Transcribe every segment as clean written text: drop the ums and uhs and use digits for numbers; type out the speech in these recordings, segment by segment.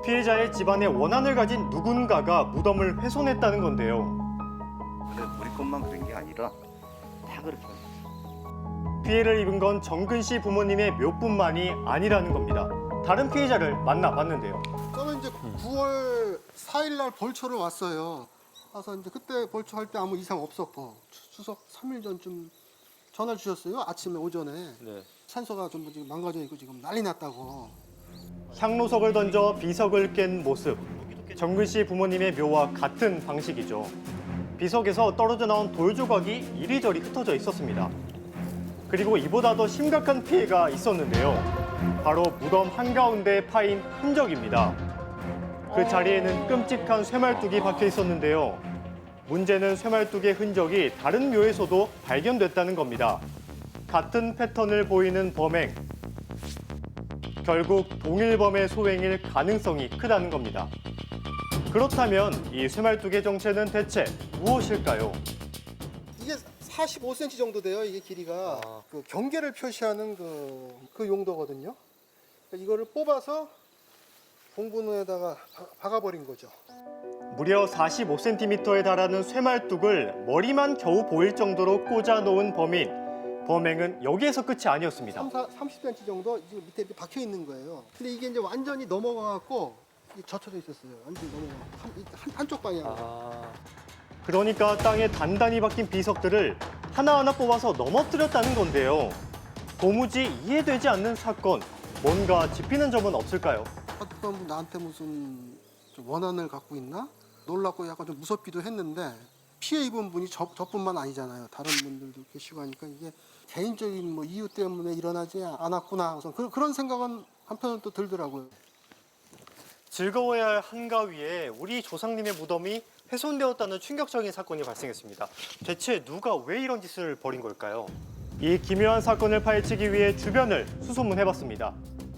피해자의 집안의 원한을 가진 누군가가 무덤을 훼손했다는 건데요. 근데 우리 것만 그런 게 아니라 다 그렇게 해요. 피해를 입은 건 정근 씨 부모님의 묘뿐만이 아니라는 겁니다. 다른 피해자를 만나봤는데요. 저는 이제 9월 4일 날 벌초를 왔어요. 와서 이제 그때 벌초할 때 아무 이상 없었고 추석 3일 전쯤 전화를 주셨어요. 아침에 오전에. 네. 산소가 전부 지금 망가져 있고 지금 난리 났다고. 향로석을 던져 비석을 깬 모습. 정근 씨 부모님의 묘와 같은 방식이죠. 비석에서 떨어져 나온 돌 조각이 이리저리 흩어져 있었습니다. 그리고 이보다 더 심각한 피해가 있었는데요. 바로 무덤 한가운데에 파인 흔적입니다. 그 자리에는 끔찍한 쇠말뚝이 박혀 있었는데요. 문제는 쇠말뚝의 흔적이 다른 묘에서도 발견됐다는 겁니다. 같은 패턴을 보이는 범행. 결국 동일범의 소행일 가능성이 크다는 겁니다. 그렇다면 이 쇠말뚝의 정체는 대체 무엇일까요? 이게 45cm 정도 돼요. 이게 길이가 그 경계를 표시하는 그 용도거든요. 그러니까 이거를 뽑아서 봉분호에다가 박아버린 거죠. 무려 45cm에 달하는 쇠말뚝을 머리만 겨우 보일 정도로 꽂아 놓은 범인. 범행은 여기에서 끝이 아니었습니다. 30cm 정도 지금 밑에 이렇게 박혀 있는 거예요. 근데 이게 이제 완전히 넘어가갖고 젖혀져 있었어요. 완전히 넘어가. 한쪽 방향으로. 그러니까 땅에 단단히 박힌 비석들을 하나하나 뽑아서 넘어뜨렸다는 건데요. 도무지 이해되지 않는 사건. 뭔가 짚히는 점은 없을까요? 어떤 분 나한테 무슨 좀 원한을 갖고 있나? 놀랍고 약간 좀 무섭기도 했는데 피해 입은 분이 저뿐만 아니잖아요. 다른 분들도 계시고 하니까 이게 개인적인 뭐 이유 때문에 일어나지 않았구나. 우선 그런 생각은 한편으로 또 들더라고요. 즐거워야 할 한가위에 우리 조상님의 무덤이 훼손되었다는 충격적인 사건이 발생했습니다. 대체 누가 왜 이런 짓을 벌인 걸까요? 이 기묘한 사건을 파헤치기 위해 주변을 수소문해봤습니다.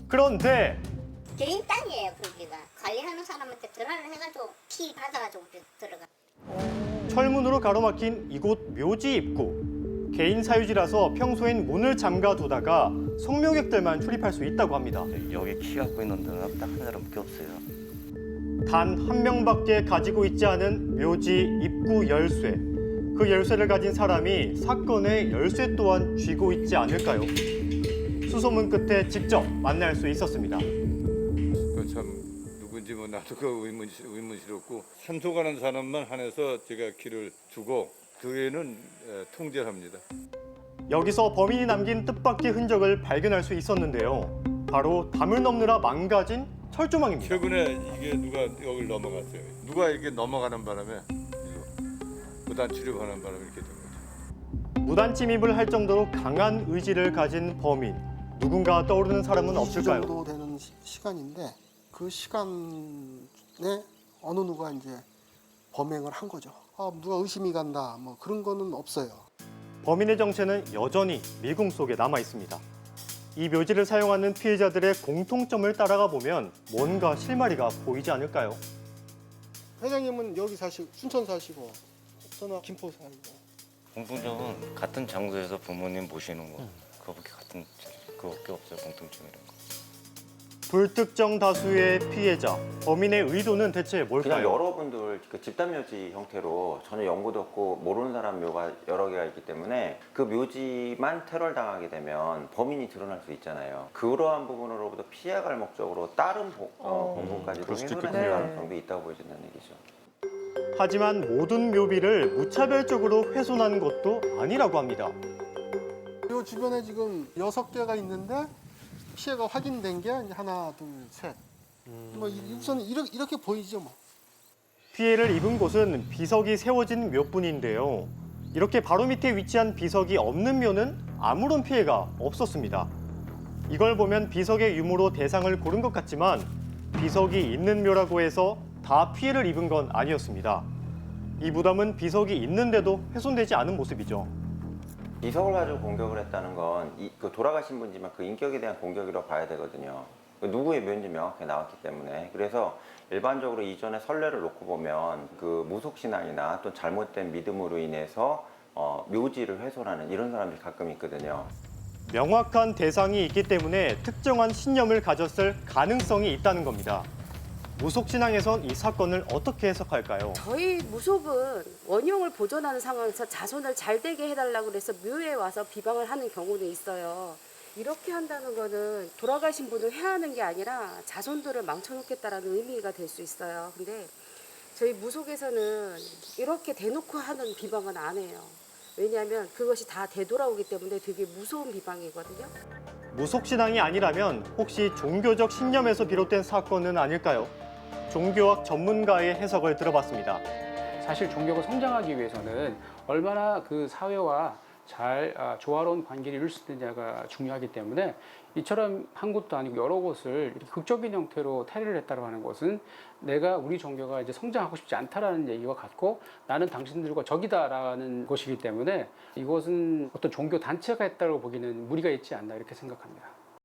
그런데 개인 땅이에요, 거기가. 관리하는 사람한테 전화를 해가지고 피 받아가지고 들어가. 철문으로 가로막힌 이곳 묘지 입구. 개인 사유지라서 평소엔 문을 잠가 두다가 성묘객들만 출입할 수 있다고 합니다. 여기 키 갖고 있는 데는 딱 한 사람밖에 없어요. 단 한 명밖에 가지고 있지 않은 묘지 입구 열쇠. 그 열쇠를 가진 사람이 사건의 열쇠 또한 쥐고 있지 않을까요? 수소문 끝에 직접 만날 수 있었습니다. 참 누군지 뭐 나도 그 의문스럽고 산소 가는 사람만 한해서 제가 키를 주고 그 외에는 통제를 합니다. 여기서 범인이 남긴 뜻밖의 흔적을 발견할 수 있었는데요. 바로 담을 넘느라 망가진 철조망입니다. 최근에 이게 누가 여기를 넘어갔어요. 누가 이렇게 넘어가는 바람에 무단 출입하는 바람에 이렇게 된 거죠. 무단 침입을 할 정도로 강한 의지를 가진 범인. 누군가 떠오르는 사람은 2주 없을까요? 정도 되는 시간인데 그 시간에 어느 누가 이제 범행을 한 거죠. 누가 의심이 간다 뭐 그런 거는 없어요. 범인의 정체는 여전히 미궁 속에 남아 있습니다. 이 묘지를 사용하는 피해자들의 공통점을 따라가 보면 뭔가 실마리가 보이지 않을까요? 회장님은 여기 순천 사시고 저는 김포 살고. 공통점은 같은 장소에서 부모님 모시는 거. 그거밖에 없어요. 공통점이란 거. 불특정 다수의 피해자, 범인의 의도는 대체 그냥 뭘까요? 여러분들 그 집단묘지 형태로 전혀 연구도 없고 모르는 사람 묘가 여러 개가 있기 때문에 그 묘지만 테러를 당하게 되면 범인이 드러날 수 있잖아요. 그러한 부분으로부터 피해갈 목적으로 다른 공간까지도 훼손할 가능성도 있다고 보여진다는 얘기죠. 하지만 모든 묘비를 무차별적으로 훼손한 것도 아니라고 합니다. 이 주변에 지금 6개가 있는데 피해가 확인된 게 이제 하나, 둘, 셋. 뭐 우선 이렇게 보이죠, 뭐. 피해를 입은 곳은 비석이 세워진 묘뿐인데요. 이렇게 바로 밑에 위치한 비석이 없는 묘는 아무런 피해가 없었습니다. 이걸 보면 비석의 유무로 대상을 고른 것 같지만 비석이 있는 묘라고 해서 다 피해를 입은 건 아니었습니다. 이 무덤은 비석이 있는데도 훼손되지 않은 모습이죠. 비석을 가지고 공격을 했다는 건 그 돌아가신 분이지만 그 인격에 대한 공격이라고 봐야 되거든요. 누구의 묘인지 명확하게 나왔기 때문에. 그래서 일반적으로 이전의 선례를 놓고 보면 그 무속신앙이나 또 잘못된 믿음으로 인해서 묘지를 훼손하는 이런 사람들이 가끔 있거든요. 명확한 대상이 있기 때문에 특정한 신념을 가졌을 가능성이 있다는 겁니다. 무속신앙에선 이 사건을 어떻게 해석할까요? 저희 무속은 원흉을 보존하는 상황에서 자손을 잘 되게 해달라고 그래서 묘에 와서 비방을 하는 경우도 있어요. 이렇게 한다는 거는 돌아가신 분을 해하는 게 아니라 자손들을 망쳐놓겠다라는 의미가 될 수 있어요. 근데 저희 무속에서는 이렇게 대놓고 하는 비방은 안 해요. 왜냐하면 그것이 다 되돌아오기 때문에 되게 무서운 비방이거든요. 무속신앙이 아니라면 혹시 종교적 신념에서 비롯된 사건은 아닐까요? 종교학 전문가의 해석을 들어봤습니다. 사실 종교가 성장하기 위해서는 얼마나 그 사회와 잘 조화로운 관계를 이룰 수 있느냐가 중요하기 때문에 이처럼 한 곳도 아니고 여러 곳을 이렇게 극적인 형태로 탈의를 했다고 하는 것은 내가 우리 종교가 이제 성장하고 싶지 않다라는 얘기와 같고 나는 당신들과 적이다라는 것이기 때문에 이것은 어떤 종교 단체가 했다고 보기는 무리가 있지 않나 이렇게 생각합니다.